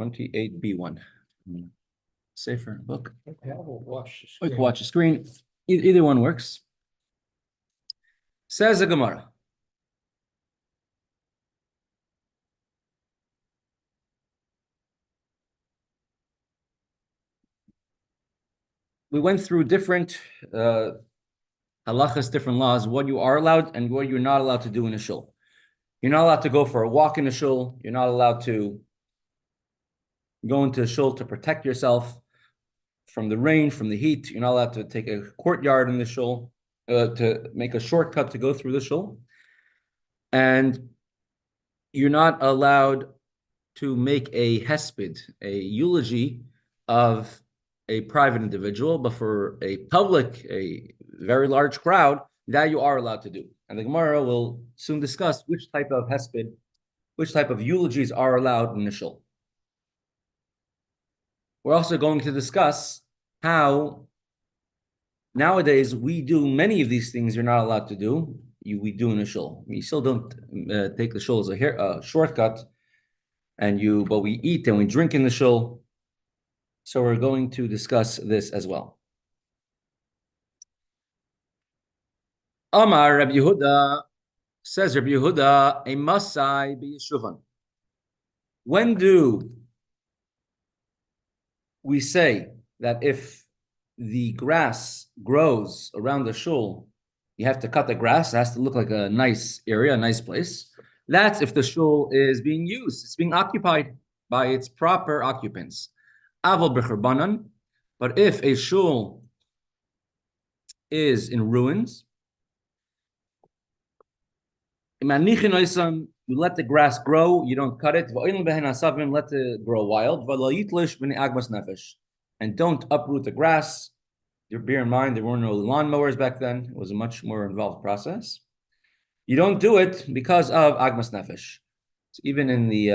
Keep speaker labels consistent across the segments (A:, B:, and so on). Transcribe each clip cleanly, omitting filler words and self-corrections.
A: 28b1. Safer book.
B: Okay, I will watch the
A: Or you
B: screen.
A: can watch the screen. Either one works. Says the Gemara. We went through different halachas, different laws, what you are allowed and what you're not allowed to do in a shul. You're not allowed to go for a walk in a shul. You're not allowed to go into a shul to protect yourself from the rain, from the heat. You're not allowed to take a courtyard in the shul, to make a shortcut to go through the shul. And you're not allowed to make a hesped, a eulogy of a private individual, but for a public, a very large crowd, that you are allowed to do. And the Gemara will soon discuss which type of hesped, which type of eulogies are allowed in the shul. We're also going to discuss how nowadays we do many of these things you're not allowed to do. We do in a shul. We still don't take the shul as a shortcut, but we eat and we drink in the shul. So we're going to discuss this as well. Amar Rabbi Yehuda, says Rabbi Yehuda, a masai b'yeshuvan. When do we say that if the grass grows around the shul, you have to cut the grass? It has to look like a nice area, a nice place. That's if the shul is being used. It's being occupied by its proper occupants. Aval b'churbanan. But if a shul is in ruins, you let the grass grow, you don't cut it. Let it grow wild. And don't uproot the grass. Bear in mind, there were no lawnmowers back then. It was a much more involved process. You don't do it because of agmas nefesh. So even in the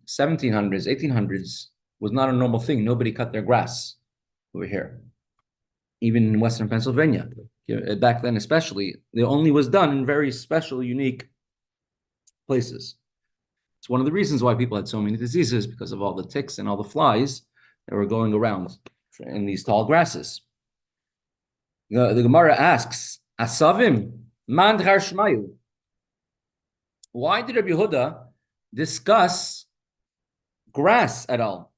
A: 1700s, 1800s, was not a normal thing. Nobody cut their grass over here. Even in Western Pennsylvania, back then especially, it only was done in very special, unique places. It's one of the reasons why people had so many diseases, because of all the ticks and all the flies that were going around in these tall grasses. The Gemara asks, Asavim, man d'char shmayu. Why did Rabbi Yehuda discuss grass at all?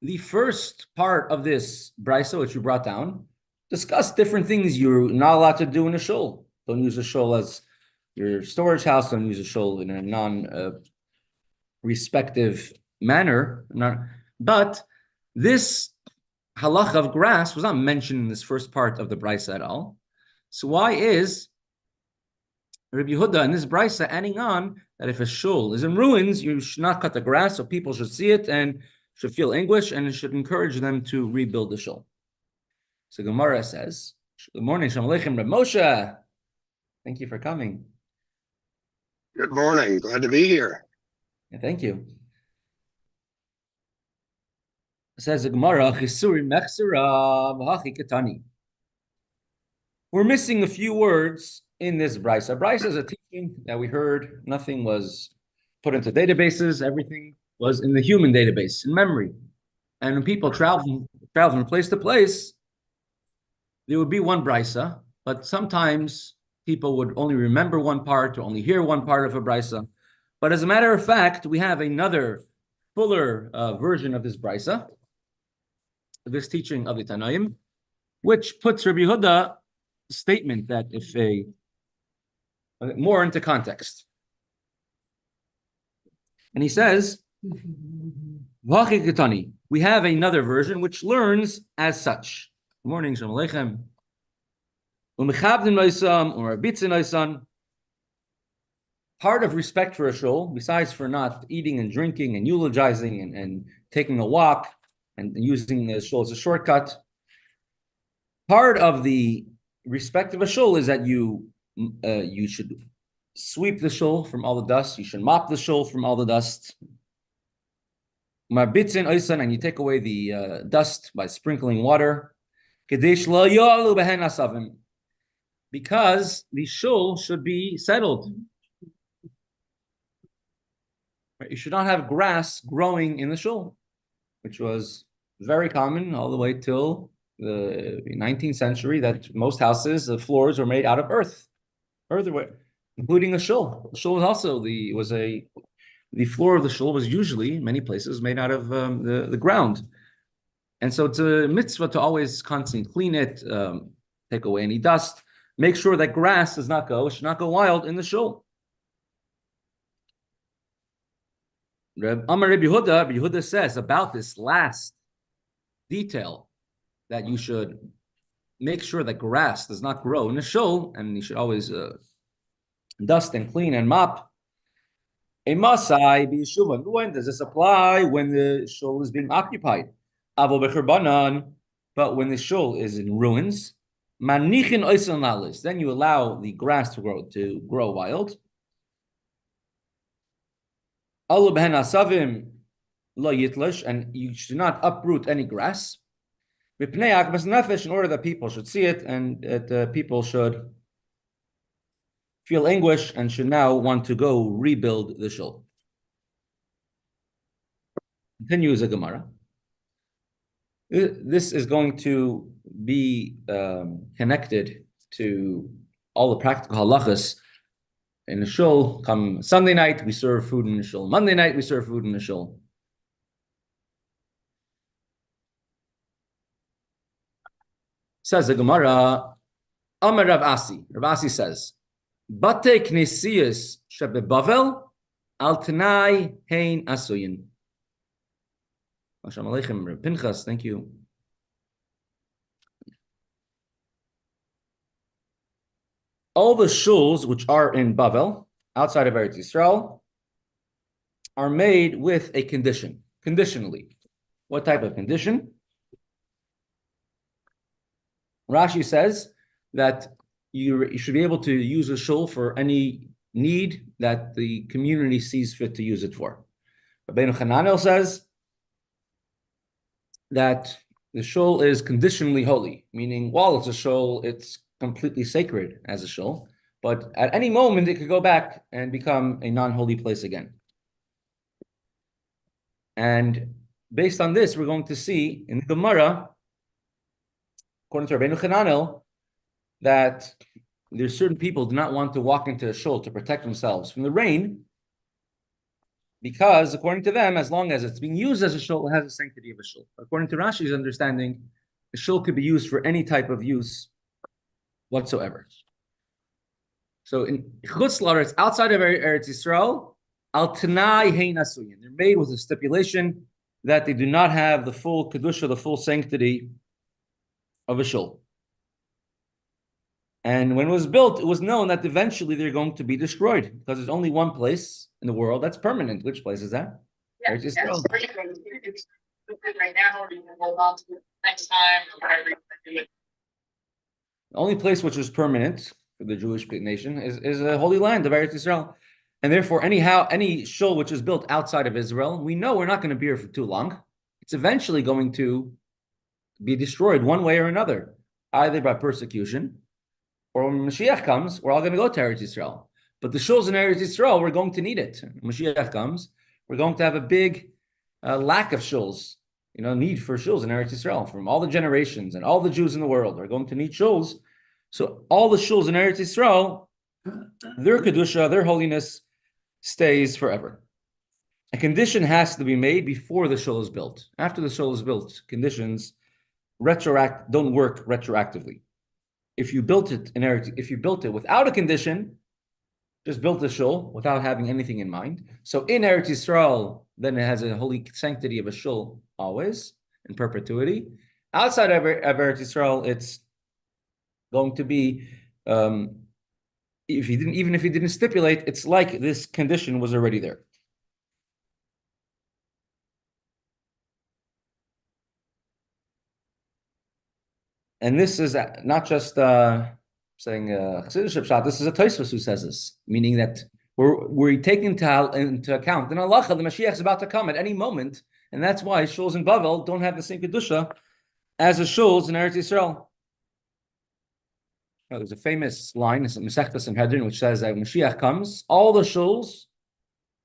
A: The first part of this brisa, which you brought down, discussed different things you're not allowed to do in a shul. Don't use a shul as your storage house. Don't use a shul in a non-respective manner. But this halach of grass was not mentioned in this first part of the brisa at all. So why is Rabbi Yehuda in this brisa adding on that if a shul is in ruins, you should not cut the grass so people should see it and should feel anguish, and it should encourage them to rebuild the shul? So Gemara says, good morning, Shalom Aleichem, Reb Moshe. Thank you for coming.
C: Good morning. Glad to be here.
A: Yeah, thank you. It says the Gemara, Chisuri Mechsera V'hachi Ketani. We're missing a few words in this brisa. Brisa is a teaching that we heard. Nothing was put into databases. Everything was in the human database, in memory. And when people travel from place to place, there would be one brisa, but sometimes people would only remember one part or only hear one part of a brisa. But as a matter of fact, we have another fuller version of this brisa, this teaching of the Tanaim, which puts Rabbi Yehuda's statement that if more into context. And he says, we have another version which learns as such. Good morning, Shalom Aleichem. Part of respect for a shul, besides for not eating and drinking and eulogizing and taking a walk and using the shul as a shortcut, part of the respect of a shul is that you should sweep the shul from all the dust. You should mop the shul from all the dust. And you take away the dust by sprinkling water. Because the shul should be settled. Right? You should not have grass growing in the shul, which was very common all the way till the 19th century, that most houses, the floors were made out of earthenware, including a shul. The shul was also the floor of the shul was usually, in many places, made out of the ground. And so it's a mitzvah to always constantly clean it, take away any dust, make sure that grass should not go wild in the shul. Amar Rabbi Yehuda says about this last detail that you should make sure that grass does not grow in the shul, and you should always dust and clean and mop. When does this apply? When the shul is being occupied. But when the shul is in ruins, then you allow the grass to grow wild. And you should not uproot any grass in order that people should see it and that people should feel anguish and should now want to go rebuild the shul. Continues the Gemara. This is going to be connected to all the practical halachas in the shul. Come Sunday night, we serve food in the shul. Monday night, we serve food in the shul. Says the Gemara, Amar Rav Asi. Rav Asi says, Bate knesiyas shebebavel al tenai hein asuyin. Assalamu alaikum, Reb Pinchas, thank you. All the shuls which are in Bavel, outside of Eretz Yisrael, are made with a condition, conditionally. What type of condition? Rashi says that you should be able to use a shul for any need that the community sees fit to use it for. Rabbeinu Hananel says that the shul is conditionally holy, meaning while it's a shul, it's completely sacred as a shul, but at any moment it could go back and become a non-holy place again. And based on this, we're going to see in the Gemara, according to Rabbeinu Hananel, that there's certain people who do not want to walk into a shul to protect themselves from the rain, because according to them, as long as it's being used as a shul, it has the sanctity of a shul. According to Rashi's understanding, a shul could be used for any type of use whatsoever. So in Chutz La'aretz, outside of Eretz Yisrael, al tanai hein asuyin. They're made with a stipulation that they do not have the full kedusha, the full sanctity of a shul. And when it was built, it was known that eventually they're going to be destroyed because there's only one place in the world that's permanent. Which place is that?
B: Yeah,
A: Eretz Yisrael.
B: Right now, or you can hold on to it next time.
A: The only place which is permanent for the Jewish nation is a holy land of Eretz Yisrael. And therefore, any shul which is built outside of Israel, we know we're not going to be here for too long. It's eventually going to be destroyed one way or another, either by persecution, or when Mashiach comes, we're all going to go to Eretz Yisrael. But the shuls in Eretz Yisrael, we're going to need it. When Mashiach comes, we're going to have a big lack of shuls, need for shuls in Eretz Yisrael from all the generations, and all the Jews in the world are going to need shuls. So all the shuls in Eretz Yisrael, their kedusha, their holiness stays forever. A condition has to be made before the shul is built. After the shul is built, conditions don't work retroactively. If you built it without a condition, just built the shul without having anything in mind. So in Eretz Yisrael, then it has a holy sanctity of a shul always in perpetuity. Outside of Eretz Yisrael, it's going to be even if he didn't stipulate, it's like this condition was already there. And this is not just saying Chassidus shot. This is a Tosfos who says this, meaning that we're taking into account in halacha the Mashiach is about to come at any moment, and that's why shuls in Bavel don't have the same kedusha as the shuls in Eretz Yisrael. There's a famous line in Mesechta Megillah Daf which says that when Mashiach comes, all the shuls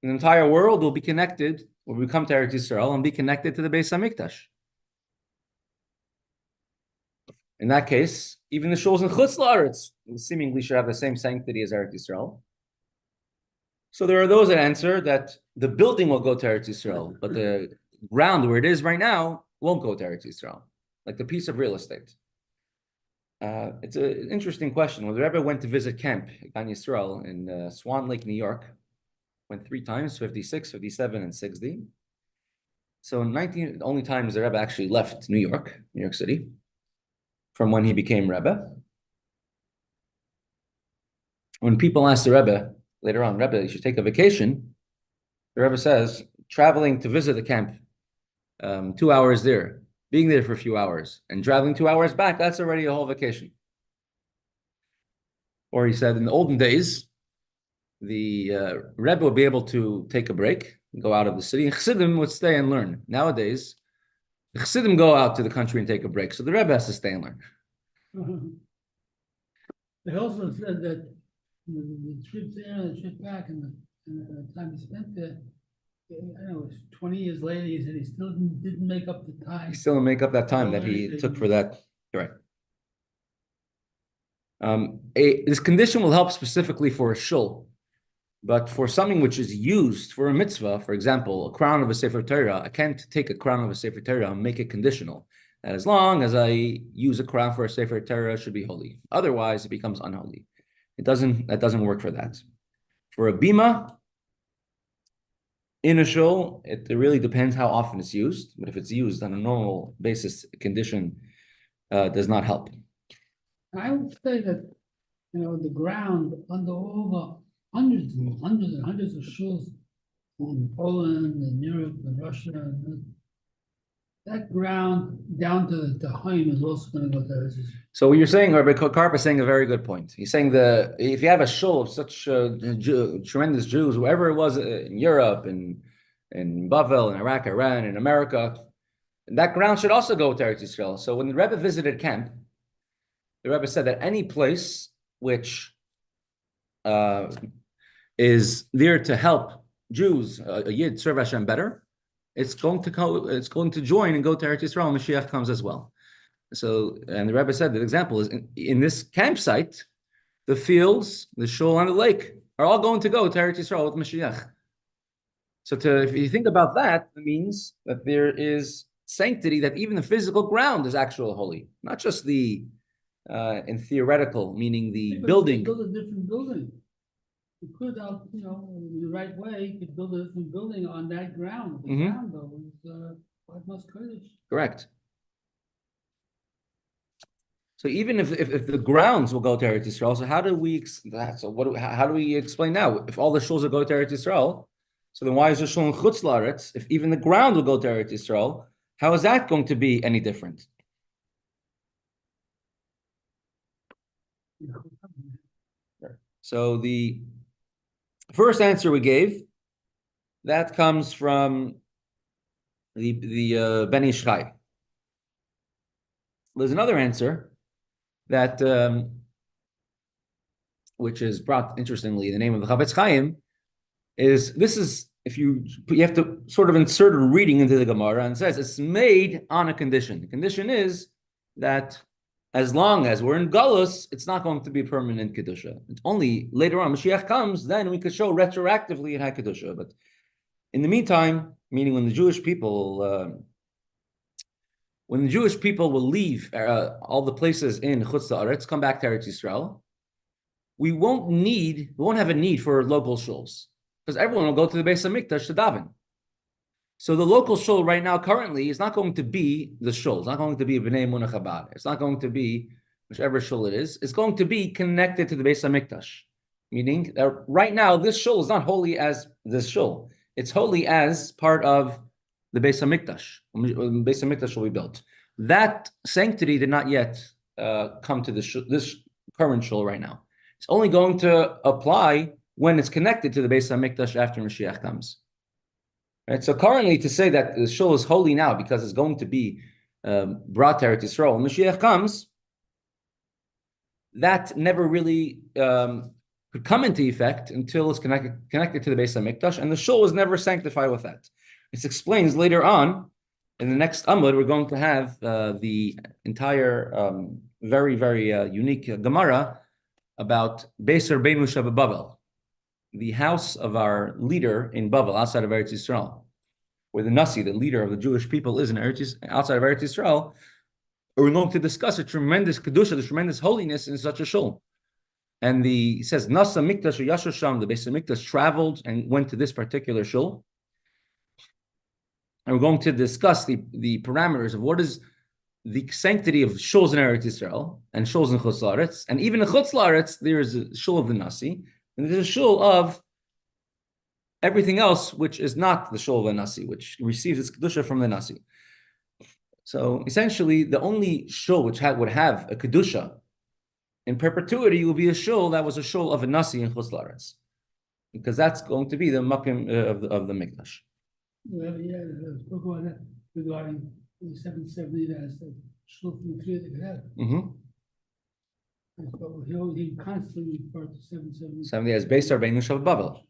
A: the entire world will be connected, will become to Eretz Yisrael and be connected to the Beis Hamikdash. In that case, even the shuls in Chutz La'aretz seemingly should have the same sanctity as Eretz Yisrael. So there are those that answer that the building will go to Eretz Yisrael, but the ground where it is right now won't go to Eretz Yisrael, like the piece of real estate. It's an interesting question. When the Rebbe went to visit camp Gan Yisrael in Swan Lake, New York, went 3 times, 56, 57, and 60. So in the only times the Rebbe actually left New York City, from when he became Rebbe. When people ask the Rebbe, later on, Rebbe, you should take a vacation, the Rebbe says, traveling to visit the camp, 2 hours there, being there for a few hours, and traveling 2 hours back, that's already a whole vacation. Or he said, in the olden days, the Rebbe would be able to take a break, go out of the city, and Chassidim would stay and learn. Nowadays, the Chassidim go out to the country and take a break, so the Rebbe has to stay and learn.
D: They also said that the trip there and the trip back and the time he spent there, I don't know, it was 20 years later, he said he still didn't make up the time.
A: He still didn't make up that time that he took for that. Correct. This condition will help specifically for a shul, but for something which is used for a mitzvah, for example, a crown of a Sefer Torah, I can't take a crown of a Sefer Torah and make it conditional. That as long as I use a crown for a Sefer Torah, it should be holy. Otherwise, it becomes unholy. That doesn't work for that. For a bima in a shul, it really depends how often it's used. But if it's used on a normal basis, condition does not help.
D: I would say that, the ground under all the hundreds and hundreds of shuls in Poland and Europe and Russia, and that ground down to the Chaim is also going to go there.
A: So what you're saying, Rabbi Karp is saying a very good point. He's saying if you have a shul of such tremendous Jews, whoever it was in Europe, in Bavel, in Iraq, Iran, in America, that ground should also go to Eretz Yisrael. So when the Rebbe visited camp, the Rebbe said that any place which is there to help Jews, a Yid, serve Hashem better, it's going to join and go to Eretz Yisrael. Mashiach comes as well. So, and the Rebbe said the example is in this campsite, the fields, the shul, and the lake are all going to go to Eretz Yisrael with Mashiach. So, if you think about that, it means that there is sanctity, that even the physical ground is actual holy, not just the in theoretical, meaning the building.
D: Build a different building. You could, in the right way, you could build a different building on that ground. The ground, though, is quite much Kurdish.
A: Correct. So even if the grounds will go to Eretz Yisrael, so how do we how do we explain now? If all the shuls will go to Eretz Yisrael, so then why is the shul in Chutz La'aretz? If even the ground will go to Eretz Yisrael, how is that going to be any different? So the first answer we gave, that comes from the Ben Ish Chai. There's another answer that which is brought interestingly in the name of the Chavetz Chaim, is if you have to sort of insert a reading into the Gemara, and it says it's made on a condition. The condition is that as long as we're in Galus, it's not going to be permanent Kedusha. It's only later on, Mashiach comes, then we could show retroactively it had Kedusha. But in the meantime, meaning when the Jewish people will leave all the places in Chutz La'aretz, come back to Eretz Yisrael, we won't have a need for local shuls, because everyone will go to the Beis Hamikdash to daven. So the local shul right now currently is not going to be the shul. It's not going to be B'nai Emunah Chabad. It's not going to be whichever shul it is. It's going to be connected to the Beis Hamikdash, meaning that right now this shul is not holy as this shul. It's holy as part of the Beis Hamikdash. When Beis Hamikdash will be built. That sanctity did not yet come to this current shul right now. It's only going to apply when it's connected to the Beis Hamikdash after Mashiach comes. Right? So currently, to say that the shul is holy now because it's going to be brought to Eretz Yisrael when Mashiach comes, that never really could come into effect until it's connected to the Beis HaMikdash, and the shul was never sanctified with that. This explains later on, in the next Amud, we're going to have the entire very, very unique Gemara about Beis Rabbeinu Bavel, the house of our leader in Bavel, outside of Eretz Yisrael, where the Nasi, the leader of the Jewish people, is in outside of Eretz Yisrael. We're going to discuss a tremendous kedusha, the tremendous holiness in such a shul. And he says, Nasa Mikdash or Yashosham, the Beis HaMikdash traveled and went to this particular shul. And we're going to discuss the parameters of what is the sanctity of shuls in Eretz Yisrael and shuls in Chutz La'aretz. And even in Chutz La'aretz, there is a shul of the Nasi, and there's a shul of everything else, which is not the shul of the Nasi, which receives its kedusha from the Nasi. So essentially, the only shul which would have a kedusha in perpetuity will be a shul that was a shul of a Nasi in Chutz La'aretz, because that's going to be the makim of the Mikdash.
D: Well, yeah, spoke about that regarding the 770 that's the shul from the three that could have. But he constantly referred to 770.
A: 70 as Beis Rabbeinu Bavel,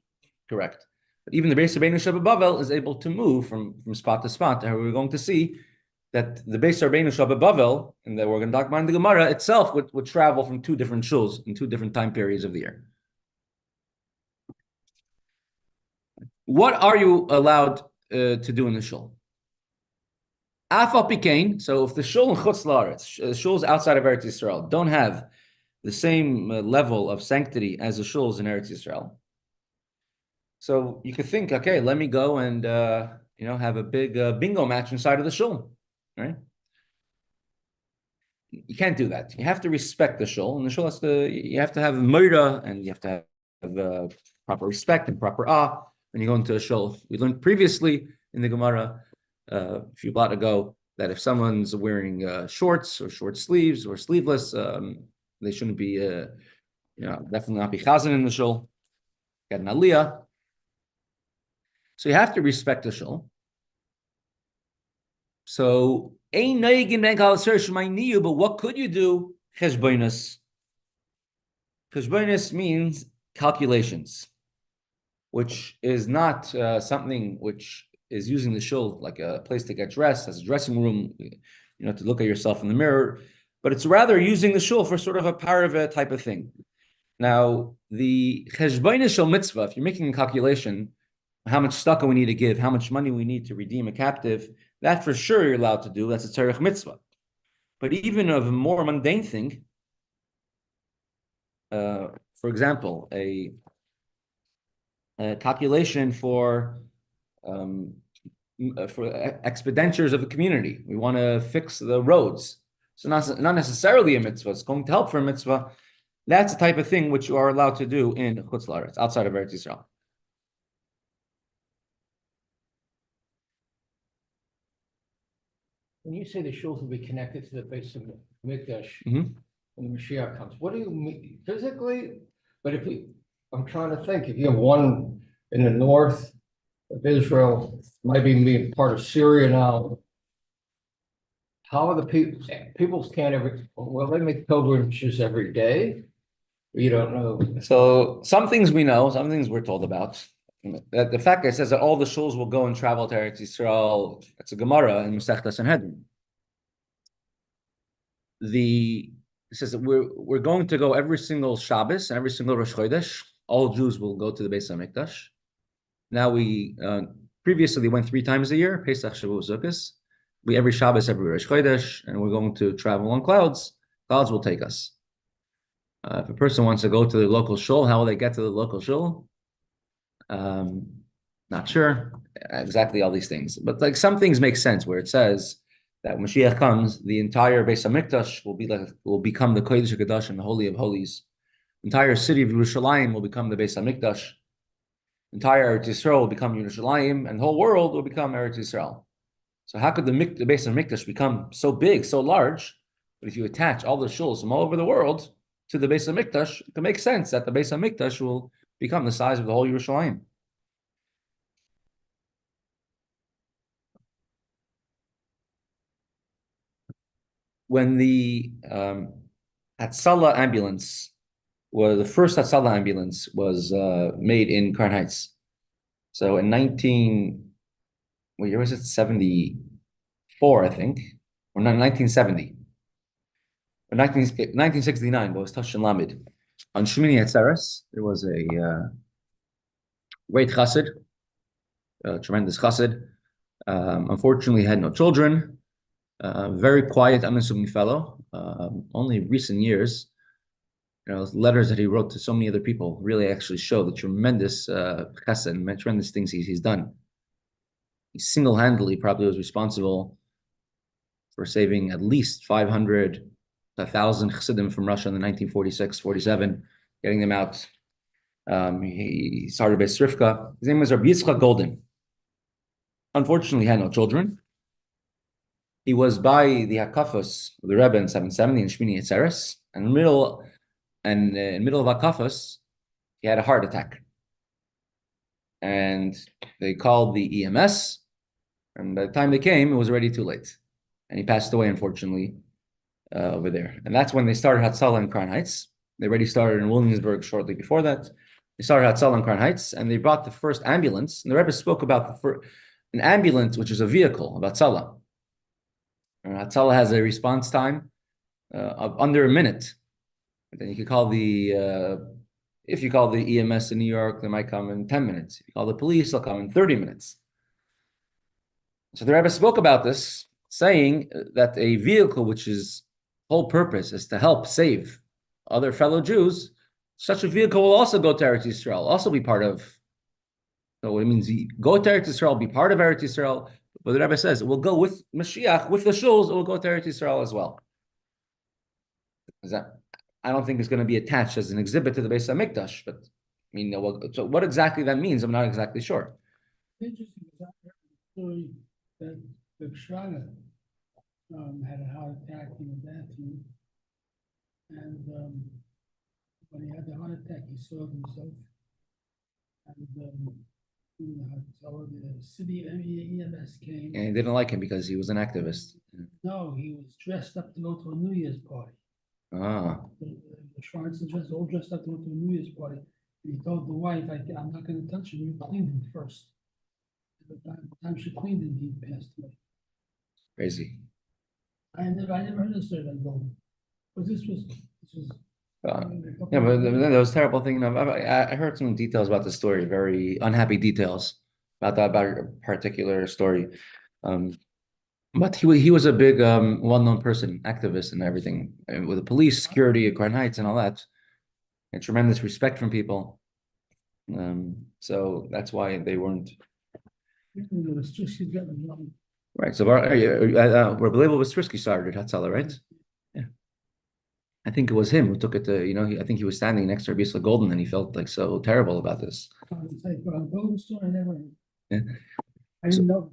A: correct. But even the Beis Rabbeinu Bavel is able to move from spot to spot. And we're going to see that the Beis Rabbeinu Bavel, and that we're going to talk about in the Gemara itself, would travel from two different shuls in two different time periods of the year. What are you allowed to do in the shul? Afal Pikain. So if the shul in Chutz La'aretz, shuls outside of Eretz Yisrael, don't have the same level of sanctity as the shuls in Eretz Yisrael, so you could think, okay, let me go and have a big bingo match inside of the shul, right? You can't do that. You have to respect the shul, and the shul you have to have murder, and you have to have proper respect and proper when you go into a shul. We learned previously in the Gemara a few blot ago that if someone's wearing shorts or short sleeves or sleeveless, they shouldn't be, definitely not be chazan in the shul. Got an aliyah. So you have to respect the shul. So, but what could you do? Cheshbonis. Cheshbonis means calculations, which is not something which is using the shul like a place to get dressed, as a dressing room, to look at yourself in the mirror, but it's rather using the shul for sort of a parva type of thing. Now, the cheshbonis shel mitzvah, if you're making a calculation, how much tzedakah we need to give, how much money we need to redeem a captive, that for sure you're allowed to do. That's a tzarech mitzvah. But even of a more mundane thing, for example, a calculation for expenditures of the community. We want to fix the roads. So not necessarily a mitzvah. It's going to help for a mitzvah. That's the type of thing which you are allowed to do in Chutz La'aretz, outside of Eretz Yisrael.
E: When you say the shuls will be connected to the Beis HaMikdash
A: Mhm.
E: when the Mashiach comes, what do you mean physically? But I'm trying to think, if you have one in the north of Israel, maybe being part of Syria now, how are the people can't will they make pilgrimages every day? You don't know.
A: So some things we know, some things we're told about. The fact that it says that all the shuls will go and travel to Eretz Yisrael, it's a Gemara in Mesechta Sanhedrin. It says that we're going to go every single Shabbos and every single Rosh Chodesh. All Jews will go to the Beis HaMikdash. Now we previously went 3 times a year, Pesach, Shavuot, Sukkot. We every Shabbos, every Rosh Chodesh, and we're going to travel on clouds. Clouds will take us. If a person wants to go to the local shul, how will they get to the local shul? Not sure exactly all these things, but like some things make sense where it says that when Mashiach comes, the entire Beis HaMikdash will become the Kodesh HaKadoshim, the Holy of Holies. The entire city of Yerushalayim will become the Beis HaMikdash. Entire Eretz Yisrael will become Yerushalayim, and the whole world will become Eretz Yisrael. So how could the Beis HaMikdash become so big, so large? But if you attach all the shuls from all over the world to the Beis HaMikdash, it can make sense that the Beis HaMikdash will become the size of the whole Yerushalayim. When the Hatzalah ambulance was the first Hatzalah ambulance was made in Crown Heights. So in what year was it? 74, I think, or 1970. Or 1969, but it was Tashin Lamed. On Shmini Atzeres, there was a great chassid, a tremendous chassid. Unfortunately, he had no children. Very quiet, unassuming fellow. Only recent years, letters that he wrote to so many other people really actually show the tremendous chesed and tremendous things he's done. He single-handedly probably was responsible for saving at least 500, 1,000 chassidim from Russia in the 1946, 47, getting them out. He started by Srifka. His name was Rabbi Yitzchak Golden. Unfortunately, he had no children. He was by the Hakafos of the Rebbe in 770 in Shmini Atzeres, and in the middle of Hakafos, he had a heart attack. And they called the EMS, and by the time they came, it was already too late. And he passed away, unfortunately, over there. And that's when they started Hatzalah in Crown Heights. They already started in Williamsburg shortly before that. They started Hatzalah in Crown Heights, and they brought the first ambulance. And the Rebbe spoke about an ambulance, which is a vehicle of Hatzalah. And Hatzalah has a response time of under a minute. And then you could call if you call the EMS in New York, they might come in 10 minutes. If you call the police, they'll come in 30 minutes. So the Rebbe spoke about this, saying that a vehicle which is whole purpose is to help save other fellow Jews, such a vehicle will also go to Eretz Yisrael, also be part of. So it means go to Eretz Yisrael, be part of Eretz Yisrael. But the Rebbe says it will go with Mashiach, with the shuls, it will go to Eretz Yisrael as well. I don't think it's going to be attached as an exhibit to the Beis HaMikdash, but I mean, so what exactly that means, I'm not exactly sure.
D: Interesting, because I heard the story that the Shraga had a heart attack in the bathroom, and when he had the heart attack, he saw himself, and the city EMS came.
A: And he didn't like him because he was an activist.
D: No, he was dressed up to go to a New Year's party.
A: Ah.
D: The Schwartz was all dressed up to go to a New Year's party. And he told the wife, I'm not going to touch him, you clean him first. By the time she cleaned him, he passed away.
A: Crazy.
D: I never heard the story like that. But this was
A: yeah, but that was a terrible thing. I heard some details about the story, very unhappy details about a particular story. But he was a big, well-known person, activist and everything, and with the police, security at Crown Heights and all that, and tremendous respect from people. So that's why they weren't. Right. So Rebbe was Strisky started Hatzalah, right? Yeah. I think it was him who took it to, I think he was standing next to Rabbi Tzvi Golden and he felt like so terrible about this. Yeah.
D: I didn't know.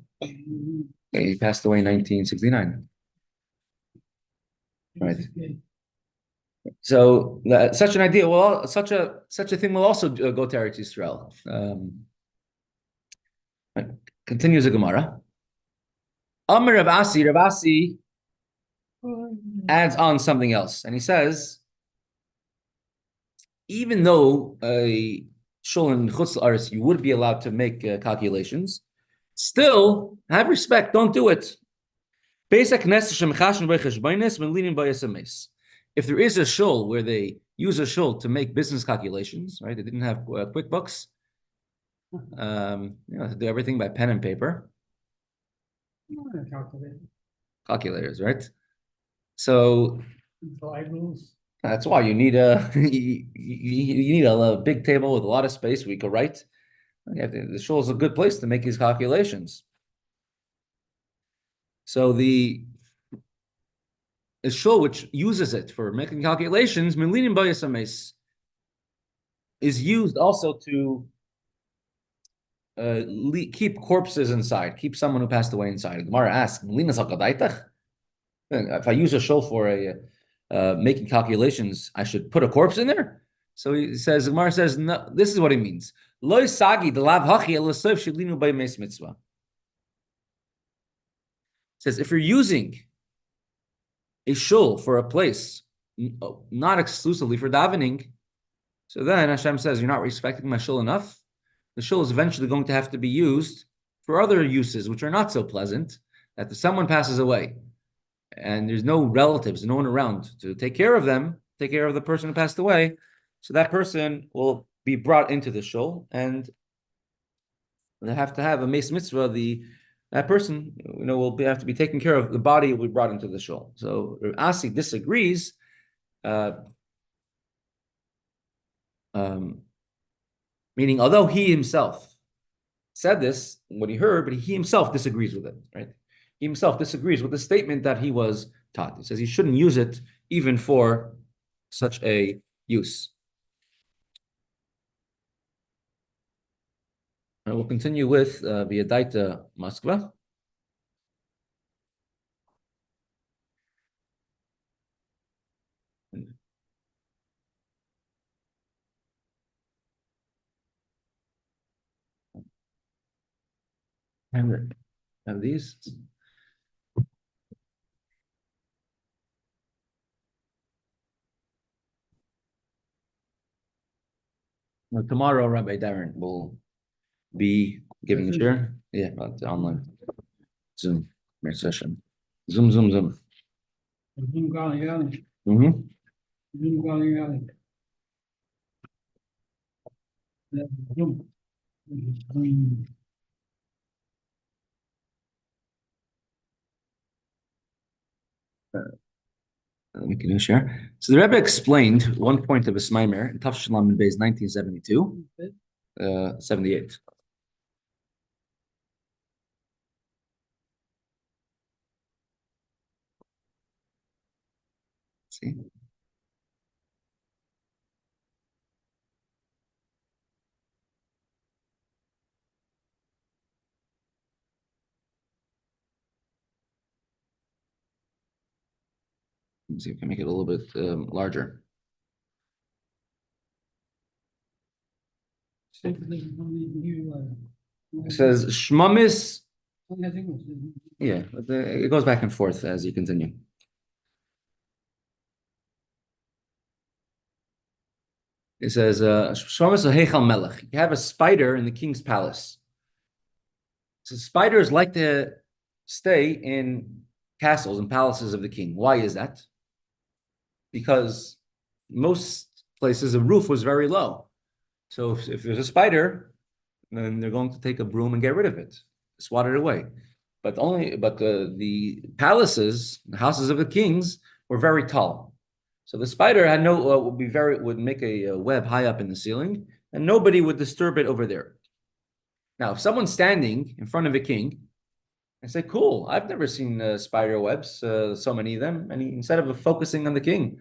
A: He passed away in 1969. Right. So such an idea, such a thing will also go to Eretz Yisrael. Continues the Gemara. Amr Rav Asi adds on something else, and he says, even though a shul in Chutz La'aretz you would be allowed to make calculations, still have respect. Don't do it. If there is a shul where they use a shul to make business calculations, right? They didn't have QuickBooks. To do everything by pen and paper. Calculators, right? So that's why you need you need a big table with a lot of space where you can write. The shul is a good place to make these calculations. So the shul which uses it for making calculations, is used also to keep corpses inside, keep someone who passed away inside. Gemara asks, if I use a shul for making calculations, I should put a corpse in there? So he says, Gemara says, no, this is what he means. Says if you're using a shul for a place, not exclusively for davening, So then Hashem says, you're not respecting my shul enough. The shul is eventually going to have to be used for other uses, which are not so pleasant, that if someone passes away and there's no relatives, no one around to take care of them, take care of the person who passed away, so that person will be brought into the shul, and they have to have a meis mitzvah. That person, will have to be taken care of. The body will be brought into the shul. So Asi disagrees. Meaning, although he himself said this, what he heard, but he himself disagrees with it, right? He himself disagrees with the statement that he was taught. He says he shouldn't use it even for such a use. And we'll continue with V'yadaita Moskva. And have these. Well, tomorrow, Rabbi Darren will be giving a share. Yeah, about the online Zoom session. Zoom.
D: Zoom Gali Ali.
A: Mm-hmm.
D: Zoom Gali Ali. Zoom.
A: We can share. So the Rebbe explained one point of his Maimer in Taf Shalom in Beis 1972, 78. See? Let's see if we can make it a little bit larger. It says Shmamis. Yeah, it goes back and forth as you continue. It says Shmamis Heichal Melech. You have a spider in the king's palace. So spiders like to stay in castles and palaces of the king. Why is that? Because most places the roof was very low. So if there's a spider, then they're going to take a broom and get rid of it, swat it away. But the palaces, the houses of the kings, were very tall. So the spider had would make a web high up in the ceiling, and nobody would disturb it over there. Now, if someone's standing in front of a king, I say, cool, I've never seen spider webs, so many of them. And instead of focusing on the king,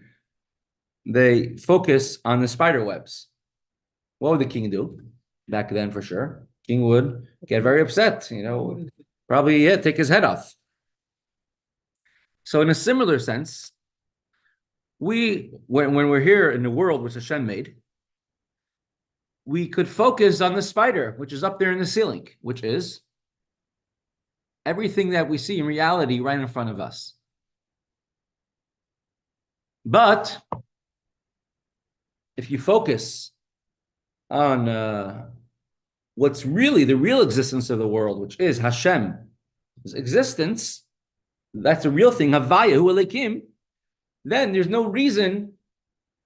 A: they focus on the spider webs. What would the king do? Back then, for sure. King would get very upset, probably take his head off. So in a similar sense, when we're here in the world which Hashem made, we could focus on the spider, which is up there in the ceiling, which is everything that we see in reality right in front of us. But if you focus on what's really the real existence of the world, which is Hashem's existence, that's a real thing, Havaya Hu Elikim, then there's no reason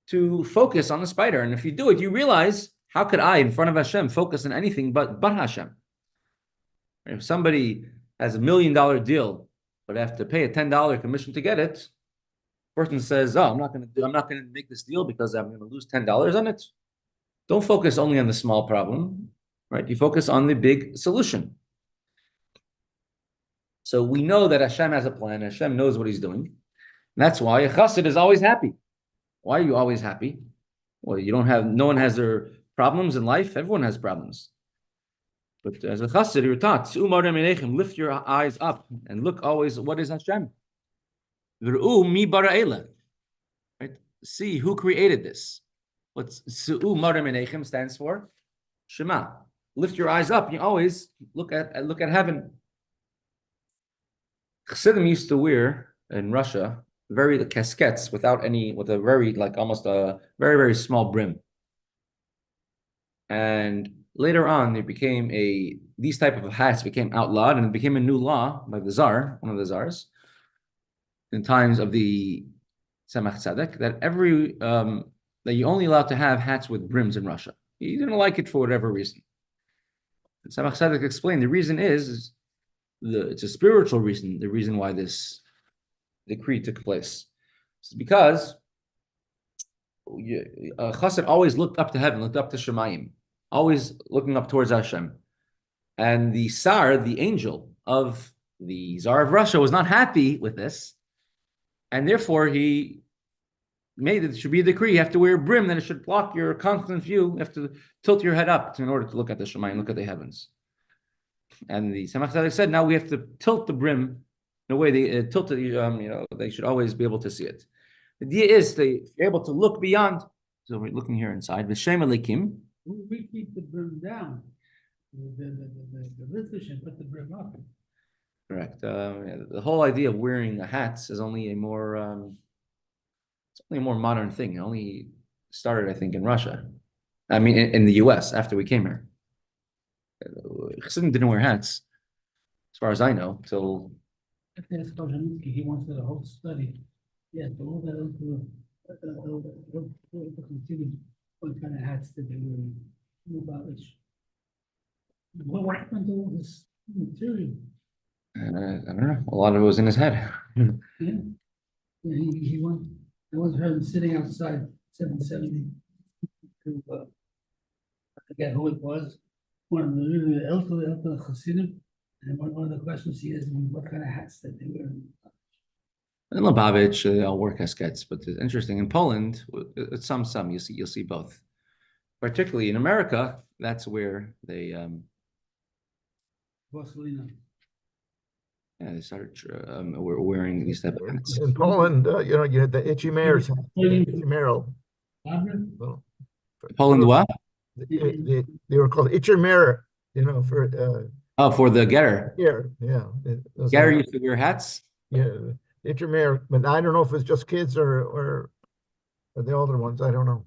A: to focus on the spider. And if you do it, you realize, how could I, in front of Hashem, focus on anything but Hashem? If somebody has $1 million deal, but I have to pay a $10 commission to get it, person says, I'm not going to make this deal because I'm going to lose $10 on it. Don't focus only on the small problem, right? You focus on the big solution. So we know that Hashem has a plan. Hashem knows what he's doing. And that's why a chassid is always happy. Why are you always happy? Well, no one has their problems in life. Everyone has problems. But as a chassid, you're taught, lift your eyes up and look always, what is Hashem? Right? See who created this. What's Su'u Marim Enechem stands for? Shema. Lift your eyes up. You always look at heaven. Chassidim used to wear in Russia casquettes with a very, almost a very, very small brim. And later on, these type of hats became outlawed, and it became a new law by the Tsar, one of the Tsars, in times of the Tzemach Tzedek, that you're only allowed to have hats with brims in Russia. He didn't like it for whatever reason. And Tzemach Tzedek explained the reason is it's a spiritual reason, the reason why this decree took place. It's because Chassid always looked up to heaven, looked up to Shemayim, always looking up towards Hashem. And the Tsar, the angel of the Tsar of Russia, was not happy with this. And therefore, he made it should be a decree. You have to wear a brim, then it should block your constant view. You have to tilt your head up in order to look at the Shemayim, look at the heavens. And the Tzemach Tzedek said, now we have to tilt the brim in a way they tilt it, they should always be able to see it. The idea is to be able to look beyond. So we're looking here inside. V'shem Elikim.
D: We keep the brim down. The Litvish and put the brim up.
A: Correct. The whole idea of wearing a hat is only a more modern thing. It only started, I think, in Russia. I mean, in the U.S. after we came here. Chassidim didn't wear hats, as far as I know, till.
D: He wants the whole study. Yeah, but all that considered what kind of hats did they wear about it. What happened to all this material?
A: I don't know. A lot of it was in his head.
D: Yeah. He went. I once heard him sitting outside 770. I forget who it was. One of the really elderly Chassidim. And one of the questions he is, what kind of hats did they wear?
A: In Lubavitch, they all wear casquettes, but it's interesting. In Poland, it's some you'll see both. Particularly in America, that's where they they started wearing these type of hats.
F: In Poland, you had the itchy mares.
A: Poland, what?
F: They were called itchy mare,
A: for the getter.
F: Yeah.
A: Getter used to wear hats.
F: Yeah, itchy mare, but I don't know if it's just kids or the older ones. I don't know.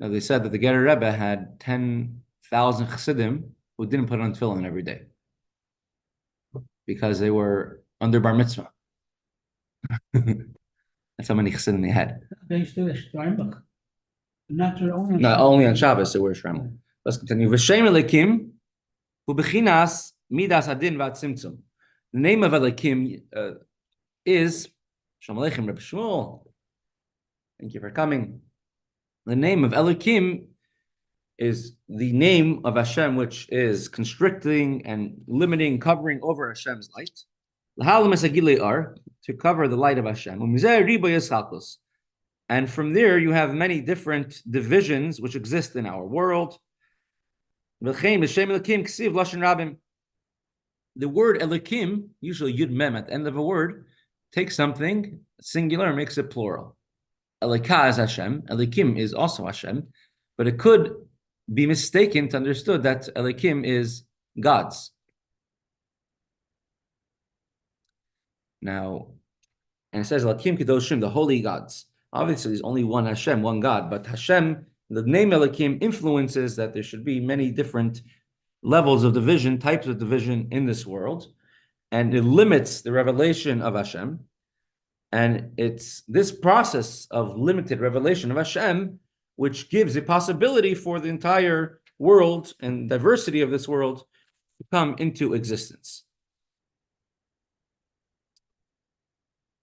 A: Now, they said that the Getter Rebbe had 10,000 chassidim who didn't put on tefillin every day because they were under bar mitzvah. That's how many chassidim they had.
D: They used to wear Steinbach. Not
A: only on Shabbos they wear shramel. Let's continue. V'shem Elikim hu bechinas midas adin v'atzimtzum. The name of Elikim is Shalom Aleichem, Rebbe Shmuel. Thank you for coming. The name of Elikim is the name of Hashem, which is constricting and limiting, covering over Hashem's light. To cover the light of Hashem. And from there, you have many different divisions which exist in our world. The word Elikim, usually Yud Mem at the end of a word, takes something singular and makes it plural. Elikah is Hashem, Elikim is also Hashem, but it could be mistaken to understood that Elikim is gods. Now, and it says Elikim Kedoshim, the holy gods. Obviously, there's only one Hashem, one God, but Hashem, the name Elikim influences that there should be many different levels of division, types of division in this world, and it limits the revelation of Hashem. And it's this process of limited revelation of Hashem which gives a possibility for the entire world and diversity of this world to come into existence.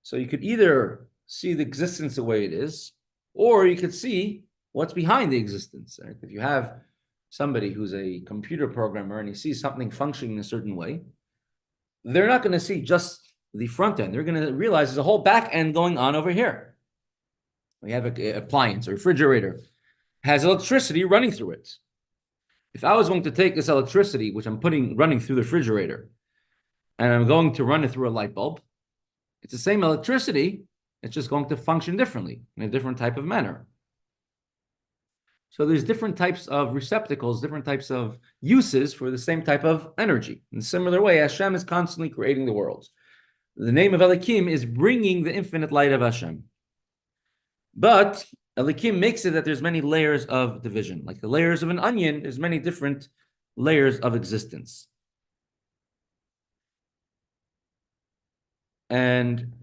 A: So you could either see the existence the way it is, or you could see what's behind the existence. Right? If you have somebody who's a computer programmer and he sees something functioning in a certain way, they're not going to see just the front end. They're going to realize there's a whole back end going on over here. We have an appliance, a refrigerator, has electricity running through it. If I was going to take this electricity, which I'm running through the refrigerator, and I'm going to run it through a light bulb, it's the same electricity, it's just going to function differently, in a different type of manner. So there's different types of receptacles, different types of uses for the same type of energy. In a similar way, Hashem is constantly creating the world. The name of Elikim is bringing the infinite light of Hashem. But Elikim makes it that there's many layers of division. Like the layers of an onion, there's many different layers of existence. And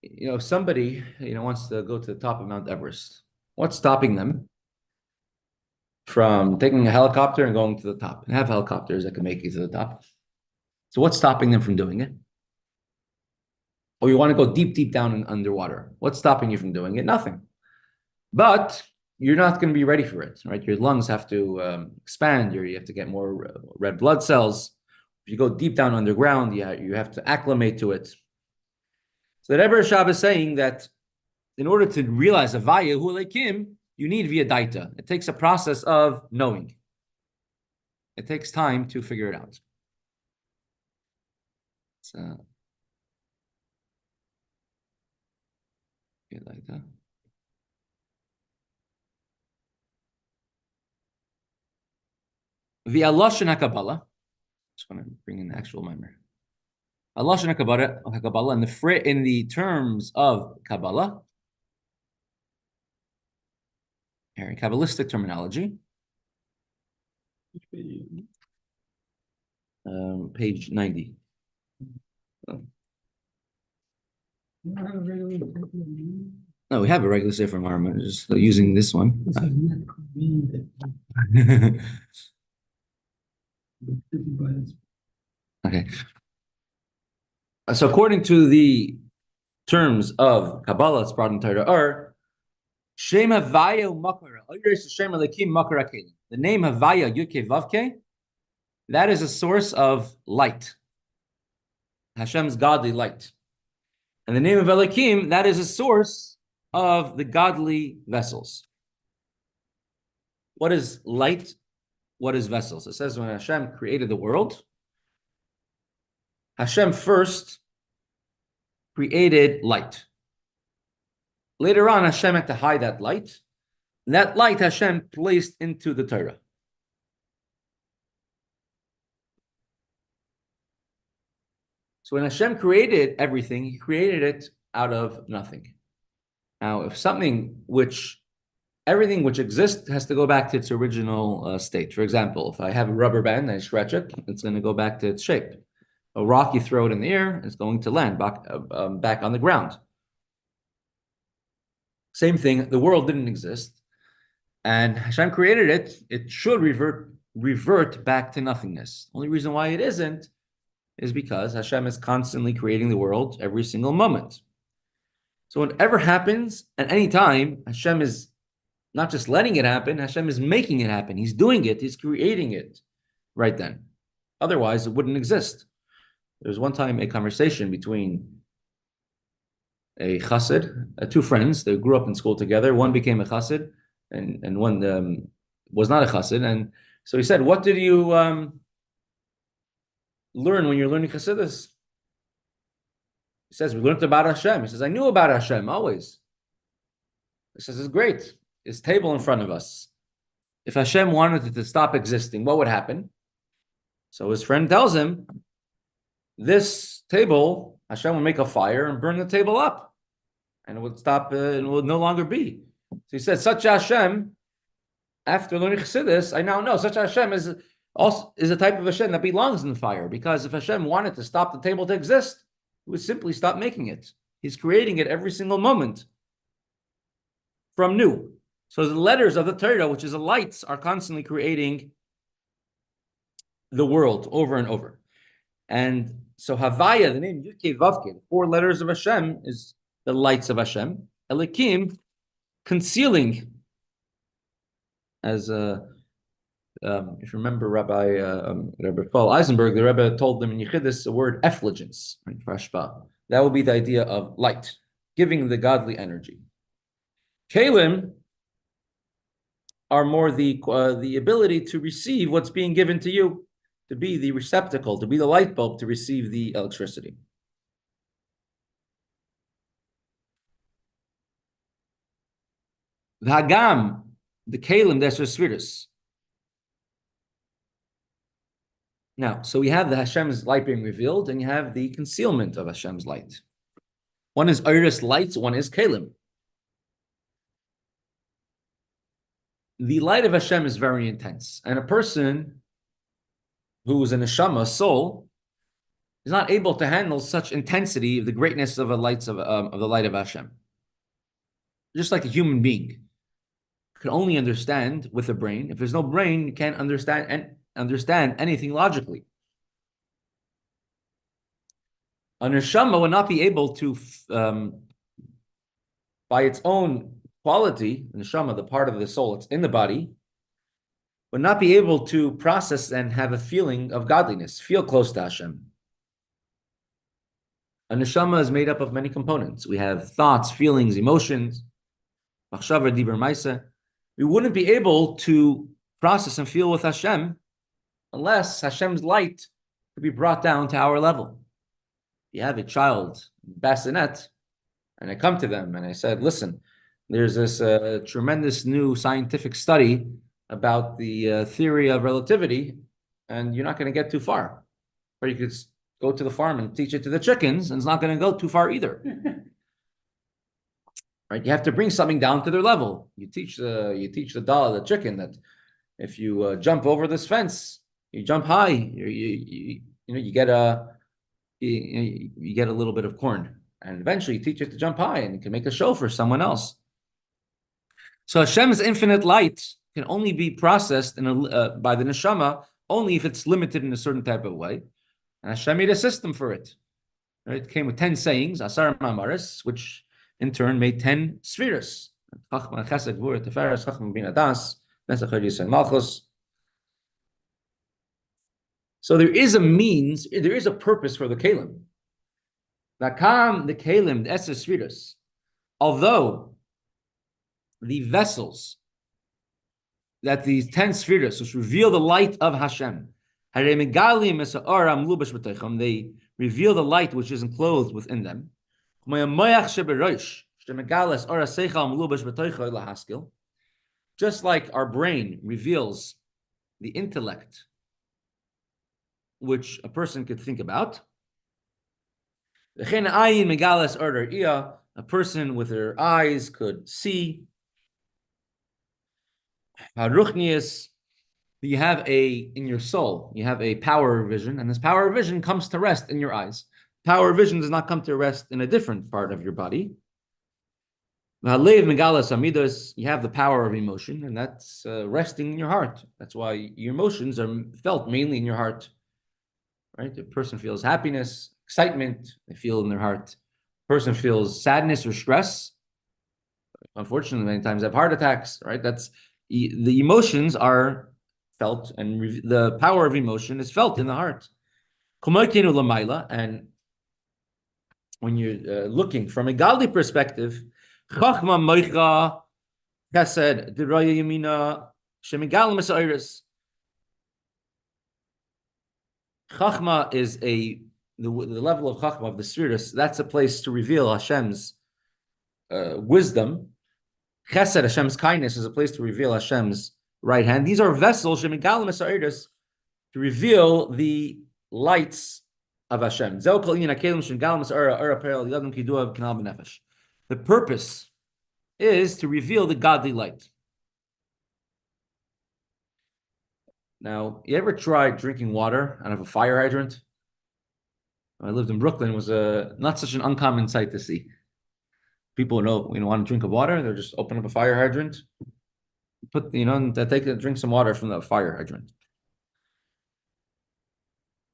A: if somebody wants to go to the top of Mount Everest, what's stopping them from taking a helicopter and going to the top? And have helicopters that can make you to the top. So what's stopping them from doing it? Or you want to go deep, deep down underwater. What's stopping you from doing it? Nothing. But you're not going to be ready for it, right? Your lungs have to expand. You have to get more red blood cells. If you go deep down underground, you have to acclimate to it. So the Rebbe Hershel is saying that in order to realize a Havaya Hu Elikim, you need V'yadaita. It takes a process of knowing. It takes time to figure it out. So, V'yadaita. V'aloshen HaKabbalah. Just want to bring in the actual memory. Aloshen HaKabbalah, in the terms of Kabbalah, here, Kabbalistic terminology, page 90. No, we have a regular Sefer environment, just using this one. Okay. So according to the terms of Kabbalah, it's brought in Torah, are Shem Havaya Makara. The name Havaya Yudke Vavke, that is a source of light. Hashem's godly light. And the name of Elikim, that is a source of the godly vessels. What is light? What is vessels? It says when Hashem created the world, Hashem first created light. Later on, Hashem had to hide that light. And that light Hashem placed into the Torah. So when Hashem created everything, He created it out of nothing. Now, if everything which exists has to go back to its original state. For example, if I have a rubber band and I scratch it, it's going to go back to its shape. A rock, you throw it in the air, it's going to land back on the ground. Same thing, the world didn't exist, and Hashem created it. It should revert back to nothingness. The only reason why it isn't is because Hashem is constantly creating the world every single moment. So whatever happens at any time, Hashem is not just letting it happen, Hashem is making it happen. He's doing it, He's creating it right then. Otherwise, it wouldn't exist. There was one time a conversation between a chassid, two friends. They grew up in school together. One became a chassid, and one was not a chassid. And so he said, "What did you learn when you're learning chassidus?" He says, "We learned about Hashem." He says, "I knew about Hashem always." He says, "It's great. This table in front of us. If Hashem wanted it to stop existing, what would happen?" So his friend tells him, this table, Hashem will make a fire and burn the table up, and it would stop, and it would no longer be. So he said, such Hashem, after learning Chassidus, I now know such Hashem is a type of Hashem that belongs in the fire, because if Hashem wanted to stop the table to exist, He would simply stop making it. He's creating it every single moment from new. So the letters of the Torah, which is the lights, are constantly creating the world over and over. And so Havaya, the name Yudke Vavke, the 4 letters of Hashem, is the lights of Hashem. Elikim, concealing, as if you remember Rabbi Paul Eisenberg, the Rebbe told them in Yechidus the word effulgence, right, for Hashpah. That would be the idea of light, giving the godly energy. Kalim are more the ability to receive what's being given to you, to be the receptacle, to be the light bulb to receive the electricity. V'hagam, the kalim, that's Sfiris. Now, so we have the Hashem's light being revealed, and you have the concealment of Hashem's light. One is Iris lights, one is kalim. the light of Hashem is very intense, and a person who is a neshama, soul, is not able to handle such intensity of the greatness of the light of Hashem. Just like a human being can only understand with a brain. If there's no brain, you can't understand anything logically. A neshama would not be able to, by its own quality, the neshama, the part of the soul that's in the body, would not be able to process and have a feeling of godliness, feel close to Hashem. A neshama is made up of many components. We have thoughts, feelings, emotions, machshava, dibur, maisa. We wouldn't be able to process and feel with Hashem unless Hashem's light could be brought down to our level. You have a child, bassinet, and I come to them and I said, listen, there's this tremendous new scientific study about the theory of relativity, and you're not going to get too far. Or you could go to the farm and teach it to the chickens, and it's not going to go too far either. Right? You have to bring something down to their level. You teach the doll, the chicken, that if you jump over this fence, you jump high, you get a little bit of corn, and eventually you teach it to jump high, and you can make a show for someone else. So Hashem's infinite light can only be processed by the neshama only if it's limited in a certain type of way. And Hashem made a system for it. Right? It came with 10 sayings, Asar Mamaris, which in turn made 10 spheres. So there is a means, there is a purpose for the Kalim. The Kalim, the Eser spheres, although the vessels that these 10 spheres, which reveal the light of Hashem, they reveal the light which is enclosed within them. Just like our brain reveals the intellect which a person could think about, a person with her eyes could see. You have in your soul, you have a power of vision, and this power of vision comes to rest in your eyes. Power of vision does not come to rest in a different part of your body. You have the power of emotion, and that's resting in your heart. That's why your emotions are felt mainly in your heart. Right? The person feels happiness, excitement, they feel in their heart. The person feels sadness or stress. Unfortunately, many times they have heart attacks. Right? The emotions are felt, and the power of emotion is felt in the heart. And when you're looking from a godly perspective, Chachma moicha chesed d'raya yamina shemigal mesairis. Chachma is the level of Chachma of the spheres. That's a place to reveal Hashem's wisdom. Chesed, Hashem's kindness, is a place to reveal Hashem's right hand. These are vessels shemigal mesairis to reveal the lights of Hashem. The purpose is to reveal the godly light. Now, you ever tried drinking water out of a fire hydrant? When I lived in Brooklyn, it was not such an uncommon sight to see. People want to drink of water, they'll just open up a fire hydrant, drink some water from the fire hydrant.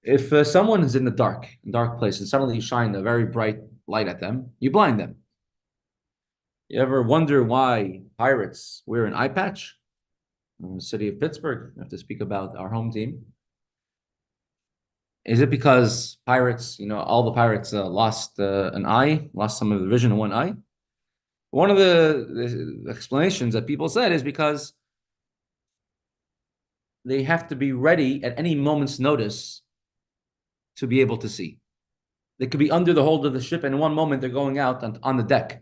A: If someone is in the dark place, and suddenly you shine a very bright light at them, you blind them. You ever wonder why pirates wear an eye patch? In the city of Pittsburgh, I have to speak about our home team. Is it because pirates, all the pirates lost an eye, lost some of the vision in one eye? One of the explanations that people said is because they have to be ready at any moment's notice to be able to see. They could be under the hold of the ship, and in one moment they're going out on the deck.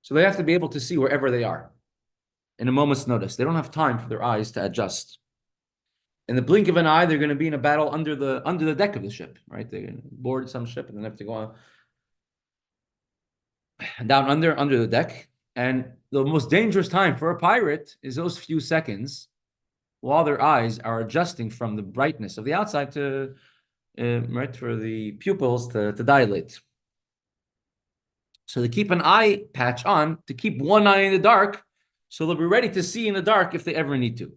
A: So they have to be able to see wherever they are in a moment's notice. They don't have time for their eyes to adjust. In the blink of an eye, they're going to be in a battle under the deck of the ship, right? They're going to board some ship and then have to go on down under the deck. And the most dangerous time for a pirate is those few seconds while their eyes are adjusting from the brightness of the outside to right, for the pupils to dilate. So they keep an eye patch on to keep one eye in the dark, so they'll be ready to see in the dark if they ever need to.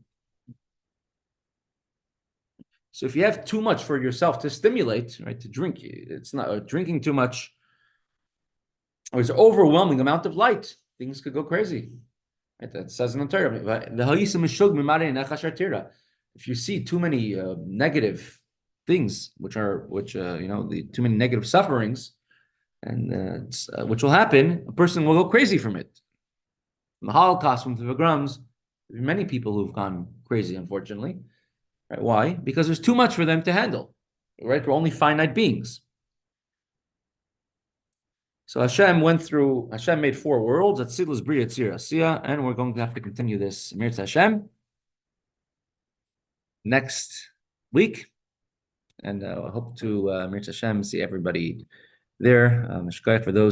A: So if you have too much for yourself to stimulate, right, to drink, it's not drinking too much, or it's an overwhelming amount of light, things could go crazy. Right, that says in the Torah. If you see too many negative things, which too many negative sufferings, and which will happen, a person will go crazy from it. From the Holocaust, from the pogroms, there are many people who've gone crazy, unfortunately. Right? Why? Because there's too much for them to handle. Right? We're only finite beings. So Hashem made 4 worlds, Atzilus, Bria, Tzir, Asiya, and we're going to have to continue this Mirz Hashem next week. And I hope to Mirz Hashem see everybody there. For those